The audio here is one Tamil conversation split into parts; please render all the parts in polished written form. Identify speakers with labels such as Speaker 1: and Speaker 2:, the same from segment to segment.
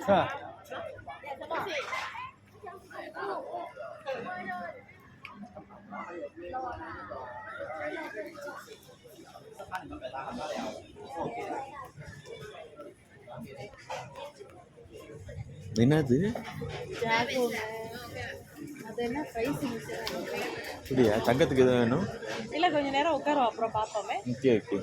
Speaker 1: Ha. என்னது
Speaker 2: அது என்ன பிரைஸ்
Speaker 1: அப்படியா? தங்கத்துக்கு எது வேணும்?
Speaker 2: இல்ல கொஞ்ச நேரம் உட்காரும் அப்புறம் பாப்போமே.
Speaker 1: Okay okay.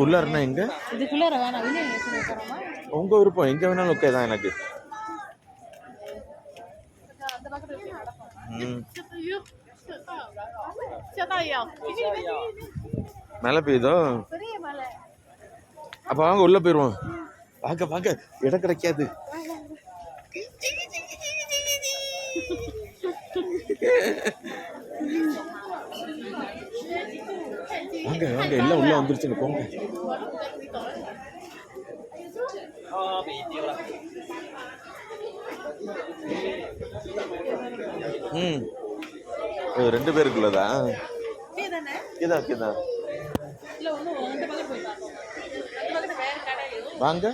Speaker 1: உள்ளாருன்னா எங்க?
Speaker 2: இதுக்குள்ள வேணாம். வெளியே உட்காரமா?
Speaker 1: உங்க விருப்பம், எங்க வேணாலும் ஓகே தான் எனக்கு.
Speaker 2: அந்த பக்கத்துல நடப்போம்.
Speaker 1: மழை பெய்யுதோ?
Speaker 2: பெரிய மலை.
Speaker 1: அப்ப வாங்க உள்ள போயிருவோம். வாங்க வாங்க, இடம் கிடைக்காது. வாங்க வாங்க, எல்லாம் உள்ள வந்துருச்சுங்க, போங்க. ரெண்டு பேருக்குள்ளதா? இதான் வாங்க.